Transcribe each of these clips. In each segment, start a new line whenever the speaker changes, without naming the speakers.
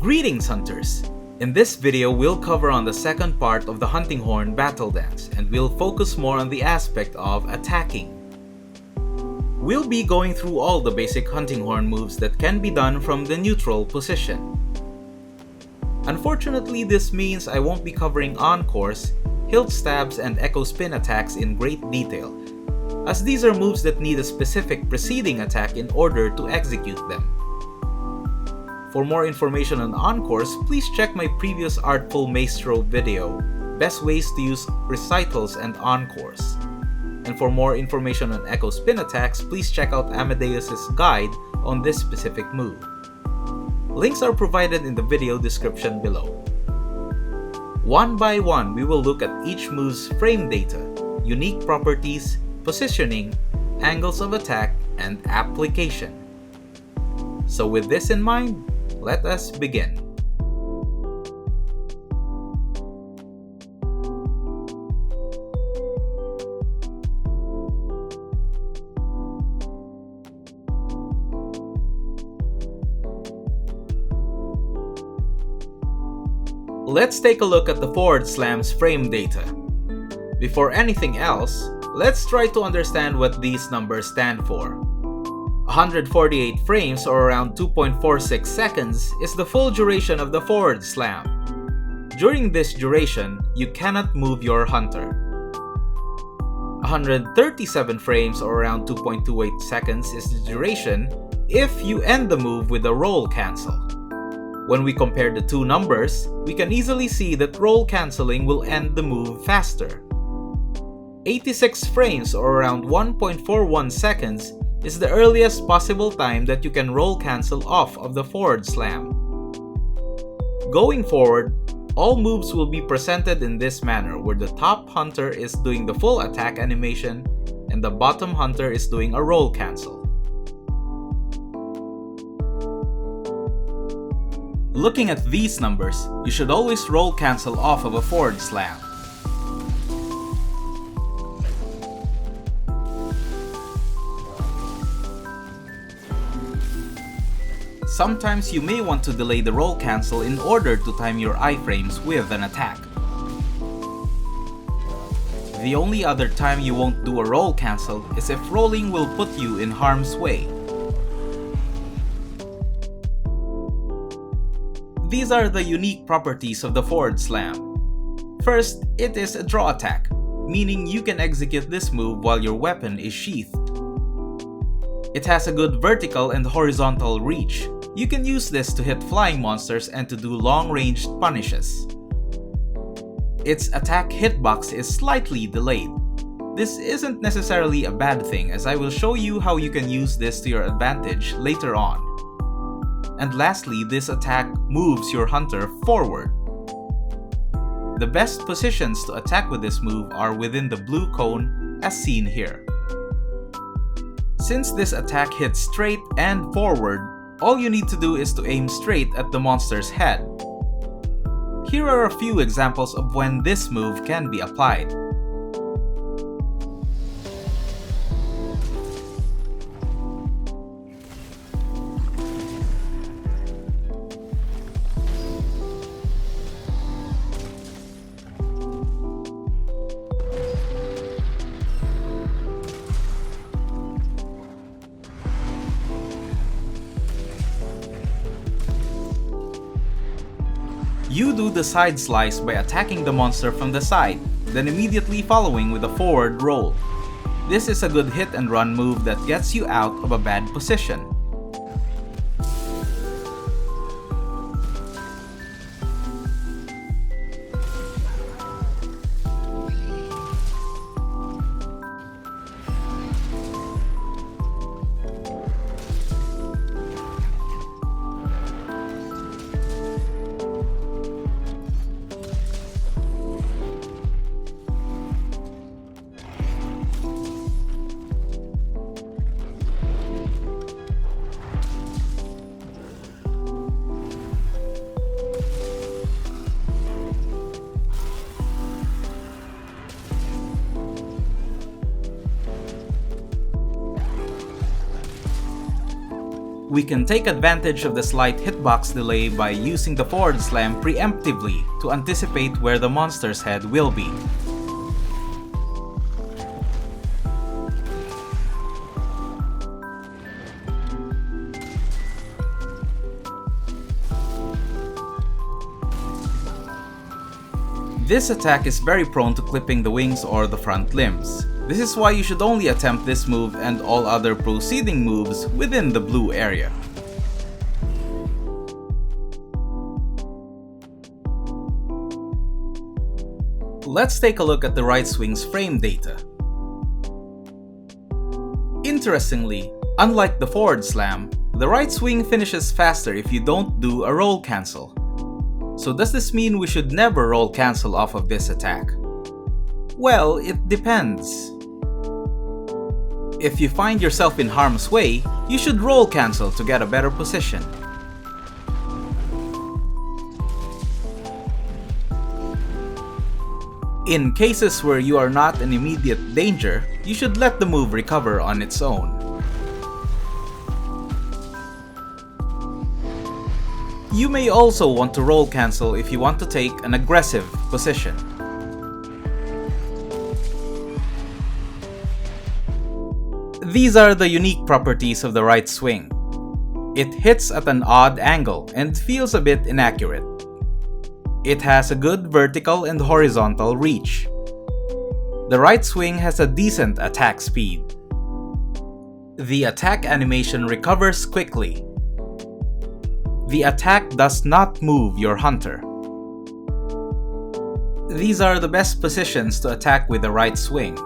Greetings, hunters! In this video, we'll cover on the second part of the Hunting Horn battle dance, and we'll focus more on the aspect of attacking. We'll be going through all the basic Hunting Horn moves that can be done from the neutral position. Unfortunately, this means I won't be covering Encores, hilt stabs, and echo spin attacks in great detail, as these are moves that need a specific preceding attack in order to execute them. For more information on Encores, please check my previous Artful Maestro video, Best Ways to Use Recitals and Encores. And for more information on echo spin attacks, please check out AmaDEUS' guide on this specific move. Links are provided in the video description below. One by one, we will look at each move's frame data, unique properties, positioning, angles of attack, and application. So with this in mind, let us begin. Let's take a look at the forward slam's frame data. Before anything else, let's try to understand what these numbers stand for. 148 frames, or around 2.46 seconds, is the full duration of the forward slam. During this duration, you cannot move your hunter. 137 frames, or around 2.28 seconds, is the duration if you end the move with a roll cancel. When we compare the two numbers, we can easily see that roll cancelling will end the move faster. 86 frames, or around 1.41 seconds, is the earliest possible time that you can roll cancel off of the forward slam. Going forward, all moves will be presented in this manner, where the top hunter is doing the full attack animation and the bottom hunter is doing a roll cancel. Looking at these numbers, you should always roll cancel off of a forward slam. Sometimes you may want to delay the roll cancel in order to time your iframes with an attack. The only other time you won't do a roll cancel is if rolling will put you in harm's way. These are the unique properties of the forward slam. First, it is a draw attack, meaning you can execute this move while your weapon is sheathed. It has a good vertical and horizontal reach. You can use this to hit flying monsters and to do long-ranged punishes. Its attack hitbox is slightly delayed. This isn't necessarily a bad thing, as I will show you how you can use this to your advantage later on. And lastly, this attack moves your hunter forward. The best positions to attack with this move are within the blue cone, as seen here. Since this attack hits straight and forward, all you need to do is to aim straight at the monster's head. Here are a few examples of when this move can be applied. You do the side slice by attacking the monster from the side, then immediately following with a forward roll. This is a good hit and run move that gets you out of a bad position. We can take advantage of the slight hitbox delay by using the forward slam preemptively to anticipate where the monster's head will be. This attack is very prone to clipping the wings or the front limbs. This is why you should only attempt this move and all other preceding moves within the blue area. Let's take a look at the right swing's frame data. Interestingly, unlike the forward slam, the right swing finishes faster if you don't do a roll cancel. So does this mean we should never roll cancel off of this attack? Well, it depends. If you find yourself in harm's way, you should roll cancel to get a better position. In cases where you are not in immediate danger, you should let the move recover on its own. You may also want to roll cancel if you want to take an aggressive position. These are the unique properties of the right swing. It hits at an odd angle and feels a bit inaccurate. It has a good vertical and horizontal reach. The right swing has a decent attack speed. The attack animation recovers quickly. The attack does not move your hunter. These are the best positions to attack with the right swing.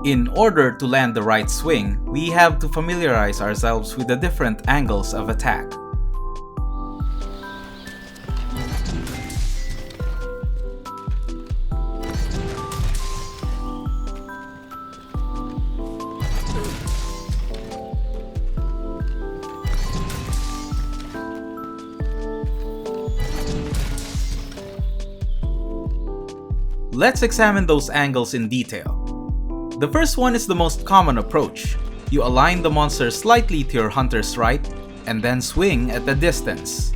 In order to land the right swing, we have to familiarize ourselves with the different angles of attack. Let's examine those angles in detail. The first one is the most common approach. You align the monster slightly to your hunter's right, and then swing at a distance.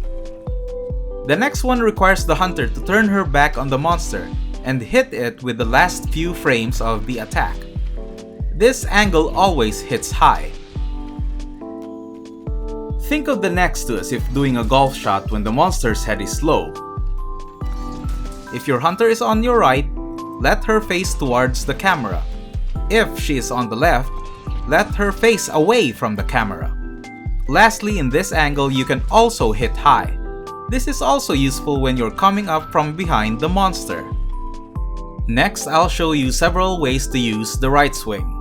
The next one requires the hunter to turn her back on the monster and hit it with the last few frames of the attack. This angle always hits high. Think of the next two as if doing a golf shot when the monster's head is low. If your hunter is on your right, let her face towards the camera. If she is on the left, let her face away from the camera. Lastly, in this angle, you can also hit high. This is also useful when you're coming up from behind the monster. Next, I'll show you several ways to use the right swing.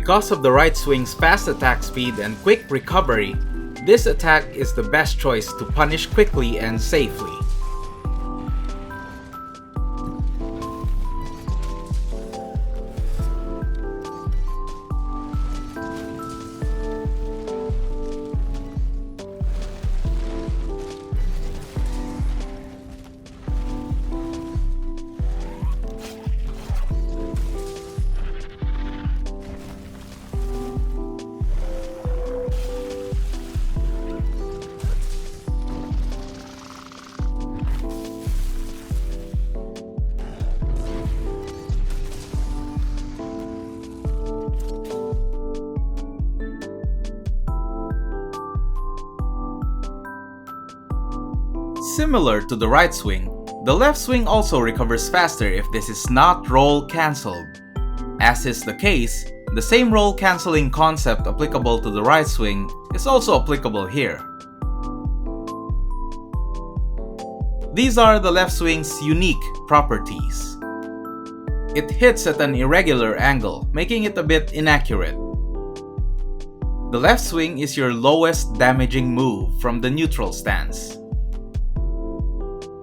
Because of the right swing's fast attack speed and quick recovery, this attack is the best choice to punish quickly and safely. Similar to the right swing, the left swing also recovers faster if this is not roll cancelled. As is the case, the same roll cancelling concept applicable to the right swing is also applicable here. These are the left swing's unique properties. It hits at an irregular angle, making it a bit inaccurate. The left swing is your lowest damaging move from the neutral stance.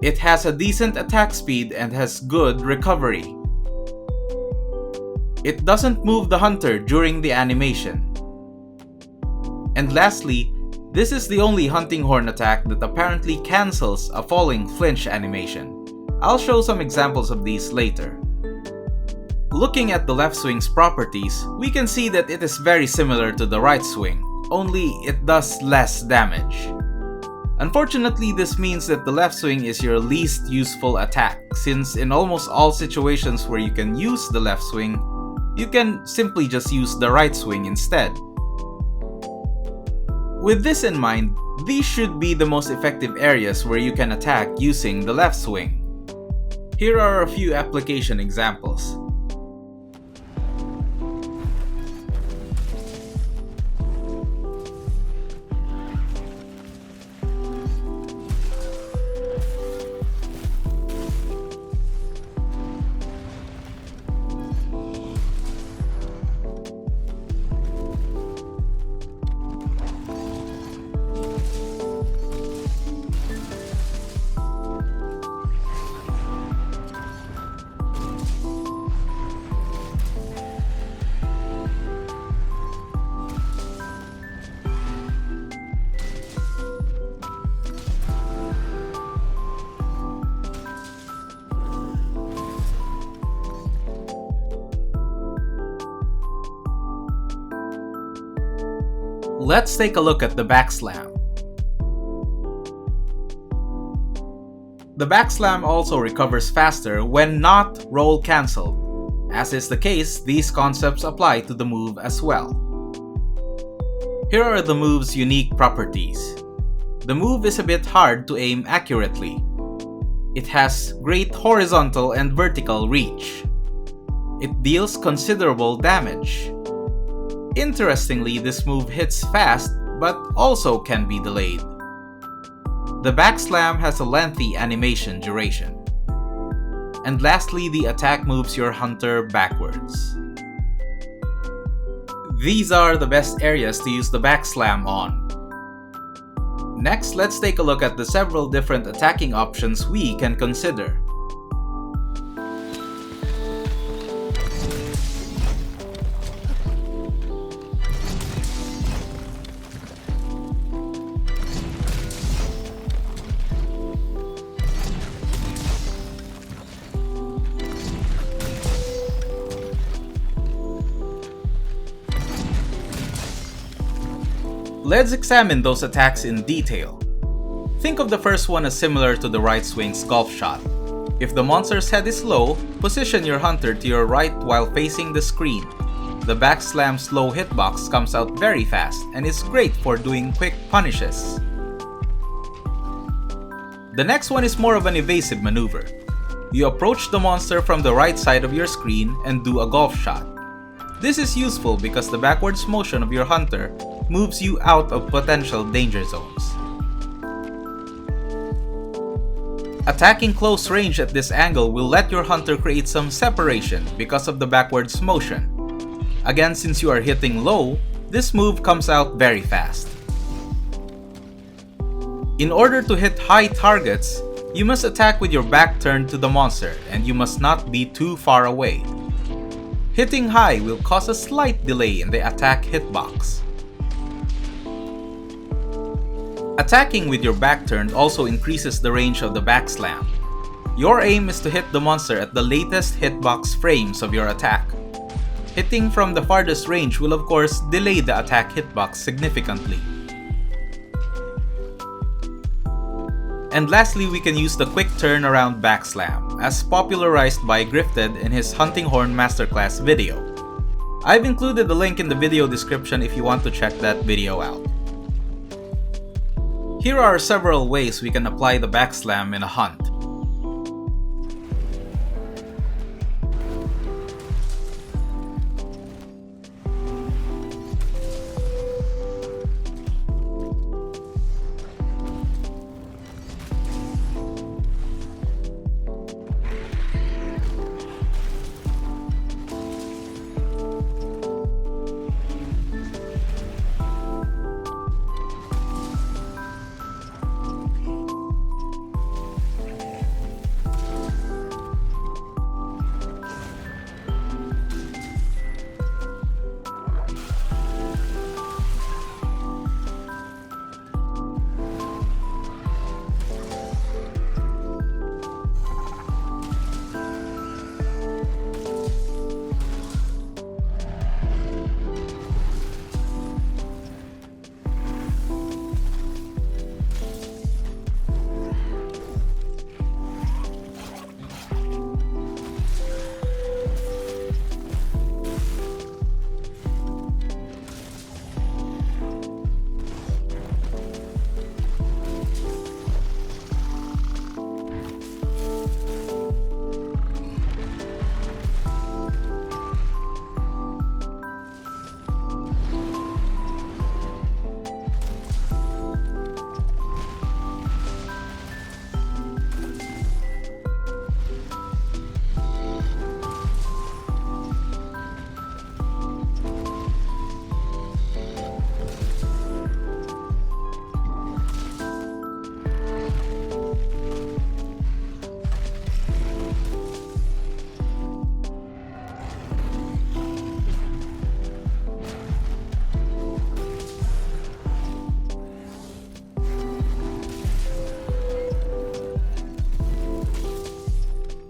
It has a decent attack speed and has good recovery. It doesn't move the hunter during the animation. And lastly, this is the only hunting horn attack that apparently cancels a falling flinch animation. I'll show some examples of these later. Looking at the left swing's properties, we can see that it is very similar to the right swing, only it does less damage. Unfortunately, this means that the left swing is your least useful attack, since in almost all situations where you can use the left swing, you can simply just use the right swing instead. With this in mind, these should be the most effective areas where you can attack using the left swing. Here are a few application examples. Let's take a look at the backslam. The backslam also recovers faster when not roll cancelled. As is the case, these concepts apply to the move as well. Here are the move's unique properties. The move is a bit hard to aim accurately. It has great horizontal and vertical reach. It deals considerable damage. Interestingly, this move hits fast, but also can be delayed. The backslam has a lengthy animation duration. And lastly, the attack moves your hunter backwards. These are the best areas to use the backslam on. Next, let's take a look at the several different attacking options we can consider. Let's examine those attacks in detail. Think of the first one as similar to the right swing's golf shot. If the monster's head is low, position your hunter to your right while facing the screen. The backslam's low hitbox comes out very fast and is great for doing quick punishes. The next one is more of an evasive maneuver. You approach the monster from the right side of your screen and do a golf shot. This is useful because the backwards motion of your hunter moves you out of potential danger zones. Attacking close range at this angle will let your hunter create some separation because of the backwards motion. Again, since you are hitting low, this move comes out very fast. In order to hit high targets, you must attack with your back turned to the monster and you must not be too far away. Hitting high will cause a slight delay in the attack hitbox. Attacking with your back turned also increases the range of the back slam. Your aim is to hit the monster at the latest hitbox frames of your attack. Hitting from the farthest range will of course delay the attack hitbox significantly. And lastly, we can use the quick turnaround back slam, as popularized by Griffted in his Hunting Horn Masterclass video. I've included the link in the video description if you want to check that video out. Here are several ways we can apply the back slam in a hunt.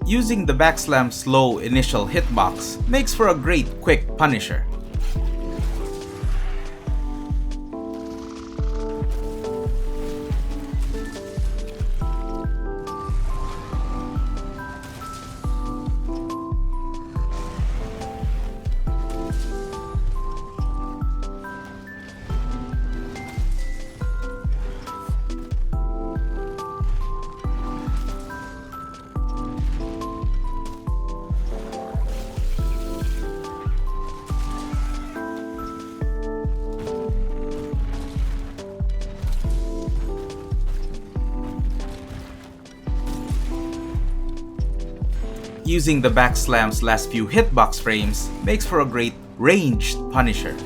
Using the backslam's low initial hitbox makes for a great quick punisher. Using the backslam's last few hitbox frames makes for a great ranged punisher.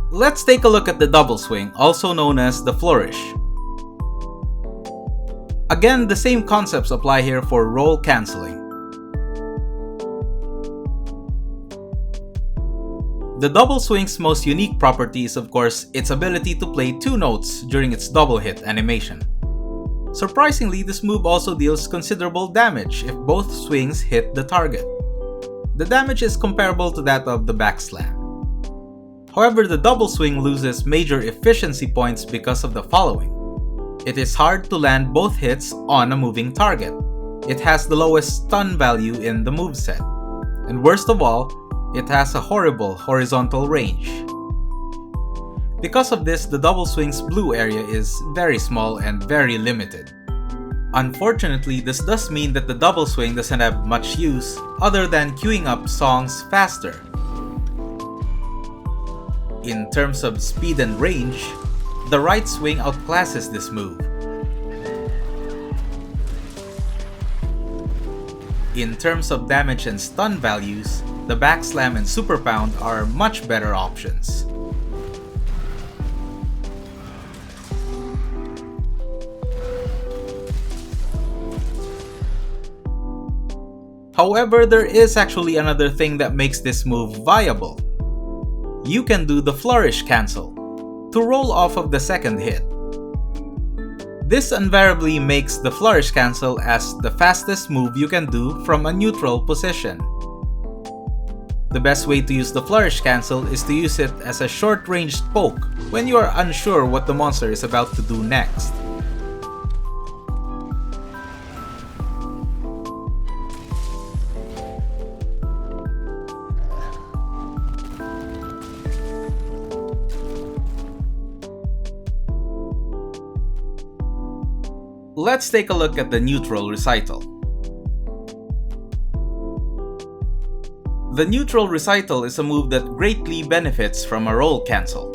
Let's take a look at the double swing, also known as the Flourish. Again, the same concepts apply here for roll cancelling. The double swing's most unique property is of course its ability to play two notes during its double hit animation. Surprisingly, this move also deals considerable damage if both swings hit the target. The damage is comparable to that of the backslam. However, the double swing loses major efficiency points because of the following. It is hard to land both hits on a moving target. It has the lowest stun value in the moveset. And worst of all, It has a horrible horizontal range. Because of this, the double swing's blue area is very small and very limited. Unfortunately, this does mean that the double swing doesn't have much use other than queuing up songs faster. In terms of speed and range, the right swing outclasses this move. In terms of damage and stun values, the back slam and super pound are much better options. However, there is actually another thing that makes this move viable. You can do the Flourish cancel to roll off of the second hit. This invariably makes the Flourish cancel as the fastest move you can do from a neutral position. The best way to use the Flourish cancel is to use it as a short-ranged poke when you are unsure what the monster is about to do next. Let's take a look at the neutral recital. The neutral recital is a move that greatly benefits from a roll cancel.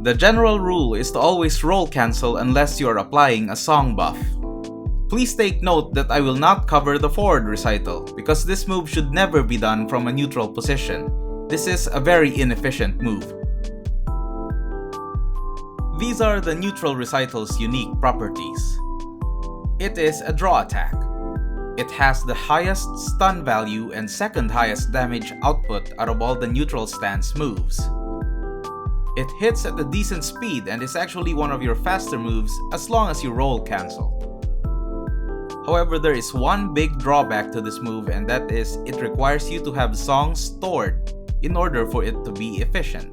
The general rule is to always roll cancel unless you are applying a song buff. Please take note that I will not cover the forward recital because this move should never be done from a neutral position. This is a very inefficient move. These are the neutral recital's unique properties. It is a draw attack. It has the highest stun value and second highest damage output out of all the neutral stance moves. It hits at a decent speed and is actually one of your faster moves as long as you roll cancel. However, there is one big drawback to this move, and that is it requires you to have songs stored in order for it to be efficient.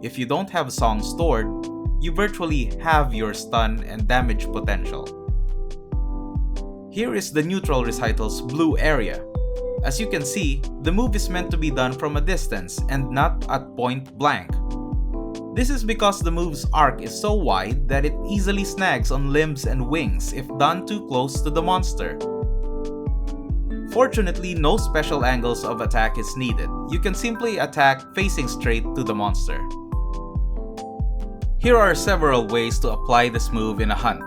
If you don't have songs stored, you virtually have your stun and damage potential. Here is the neutral recital's blue area. As you can see, the move is meant to be done from a distance and not at point blank. This is because the move's arc is so wide that it easily snags on limbs and wings if done too close to the monster. Fortunately, no special angles of attack is needed. You can simply attack facing straight to the monster. Here are several ways to apply this move in a hunt.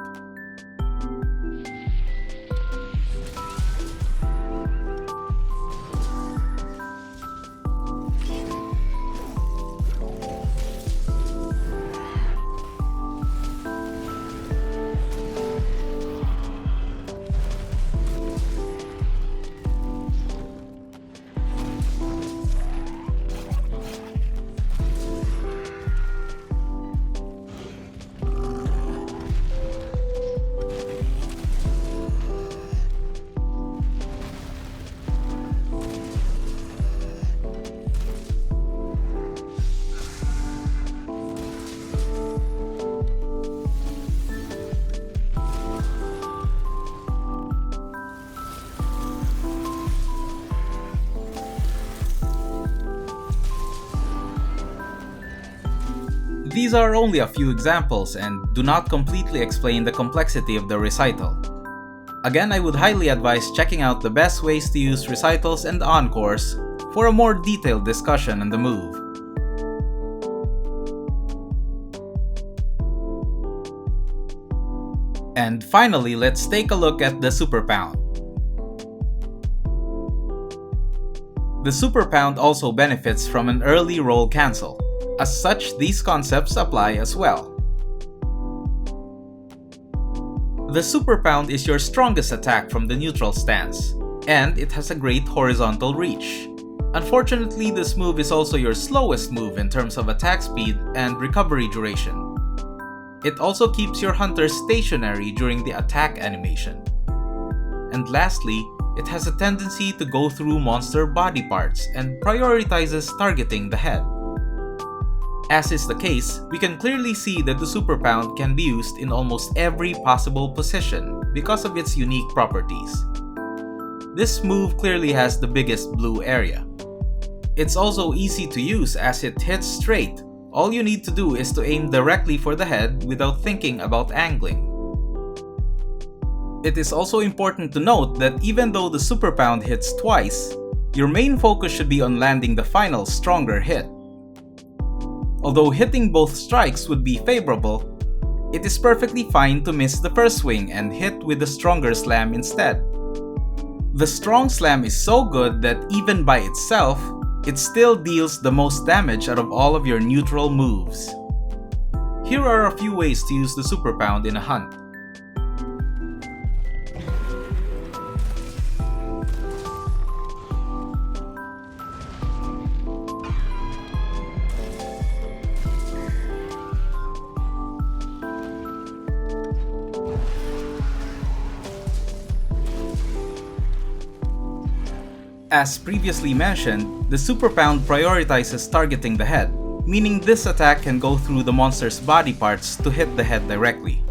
These are only a few examples and do not completely explain the complexity of the recital. Again, I would highly advise checking out the best ways to use recitals and encores for a more detailed discussion on the move. And finally, let's take a look at the super pound. The super pound also benefits from an early roll cancel. As such, these concepts apply as well. The super pound is your strongest attack from the neutral stance, and it has a great horizontal reach. Unfortunately, this move is also your slowest move in terms of attack speed and recovery duration. It also keeps your hunter stationary during the attack animation. And lastly, it has a tendency to go through monster body parts and prioritizes targeting the head. As is the case, we can clearly see that the super pound can be used in almost every possible position because of its unique properties. This move clearly has the biggest blue area. It's also easy to use as it hits straight. All you need to do is to aim directly for the head without thinking about angling. It is also important to note that even though the super pound hits twice, your main focus should be on landing the final stronger hit. Although hitting both strikes would be favorable, it is perfectly fine to miss the first swing and hit with the stronger slam instead. The strong slam is so good that even by itself, it still deals the most damage out of all of your neutral moves. Here are a few ways to use the super pound in a hunt. As previously mentioned, the super pound prioritizes targeting the head, meaning this attack can go through the monster's body parts to hit the head directly.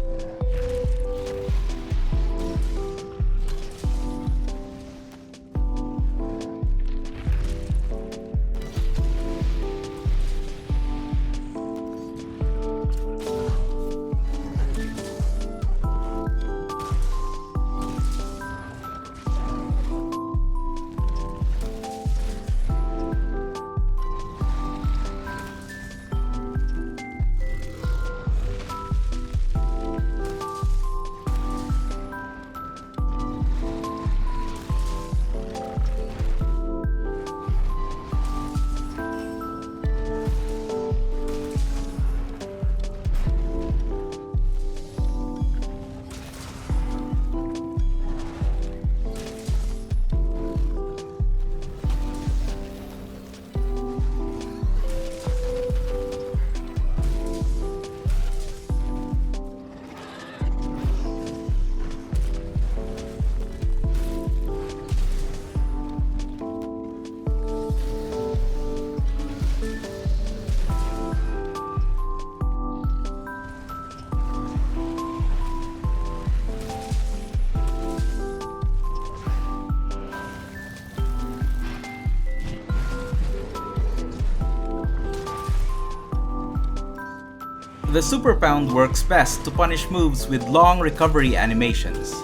The super pound works best to punish moves with long recovery animations.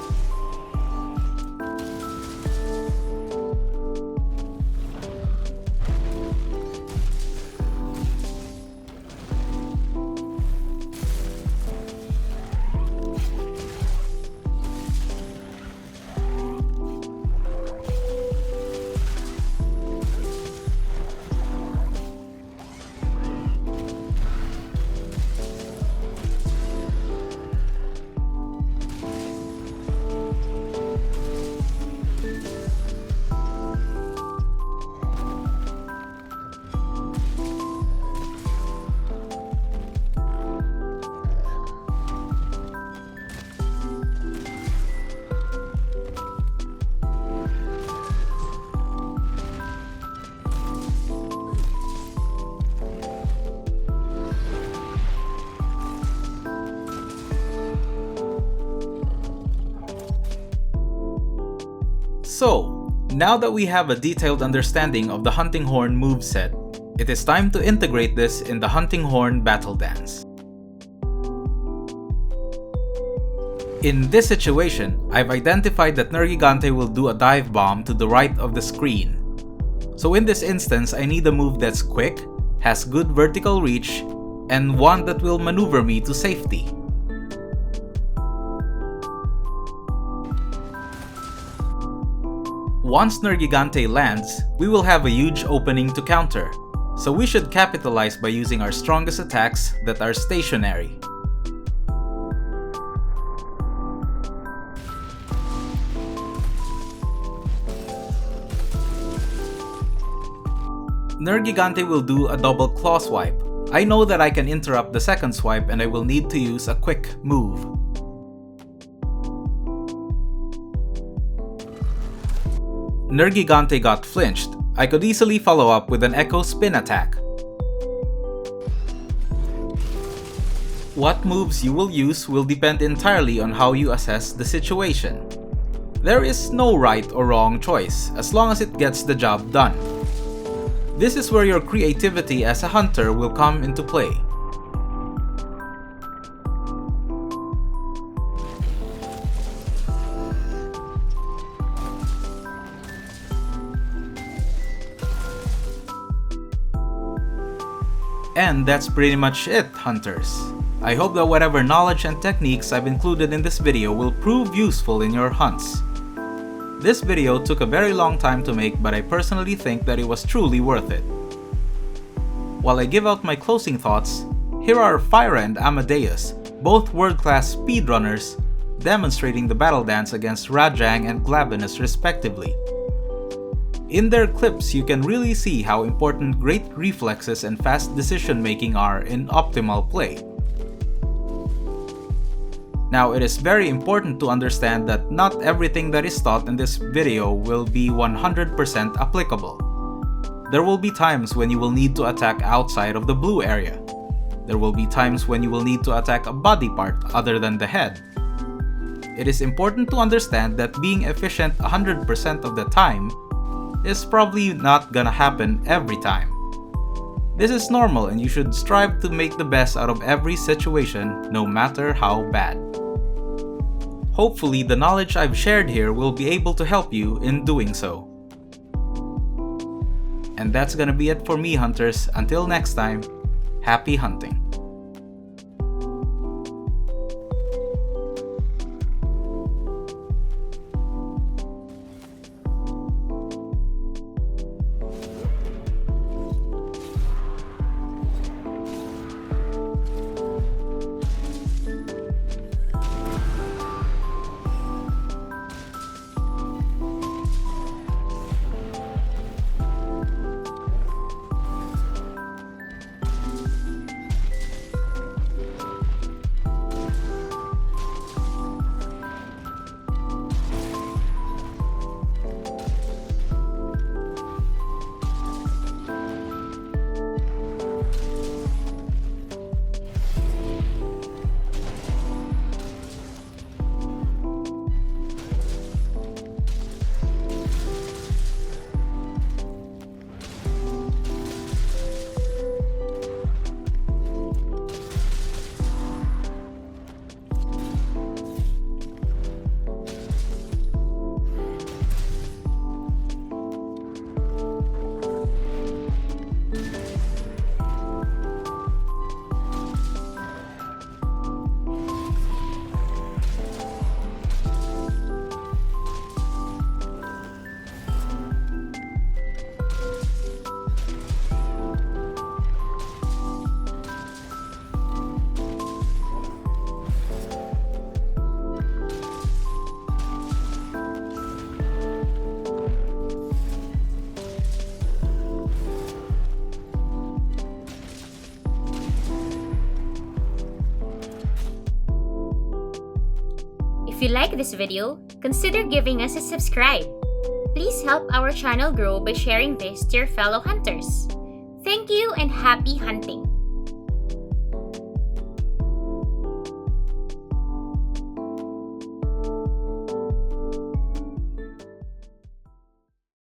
So, now that we have a detailed understanding of the Hunting Horn moveset, it is time to integrate this in the Hunting Horn battle dance. In this situation, I've identified that Nergigante will do a dive bomb to the right of the screen. So in this instance, I need a move that's quick, has good vertical reach, and one that will maneuver me to safety. Once Nergigante lands, we will have a huge opening to counter, so we should capitalize by using our strongest attacks that are stationary. Nergigante will do a double claw swipe. I know that I can interrupt the second swipe and I will need to use a quick move. Nergigante got flinched. I could easily follow up with an Echo Spin attack. What moves you will use will depend entirely on how you assess the situation. There is no right or wrong choice as long as it gets the job done. This is where your creativity as a hunter will come into play. And that's pretty much it, hunters. I hope that whatever knowledge and techniques I've included in this video will prove useful in your hunts. This video took a very long time to make, but I personally think that it was truly worth it. While I give out my closing thoughts, here are Fyra and AmaDEUS, both world-class speedrunners, demonstrating the battle dance against Rajang and Glavenus respectively. In their clips, you can really see how important great reflexes and fast decision-making are in optimal play. Now, it is very important to understand that not everything that is taught in this video will be 100% applicable. There will be times when you will need to attack outside of the blue area. There will be times when you will need to attack a body part other than the head. It is important to understand that being efficient 100% of the time is probably not gonna happen every time. This is normal and you should strive to make the best out of every situation, no matter how bad. Hopefully the knowledge I've shared here will be able to help you in doing so. And that's gonna be it for me, hunters. Until next time, happy hunting.
If you like this video, consider giving us a subscribe. Please help our channel grow by sharing this to your fellow hunters. Thank you and happy hunting!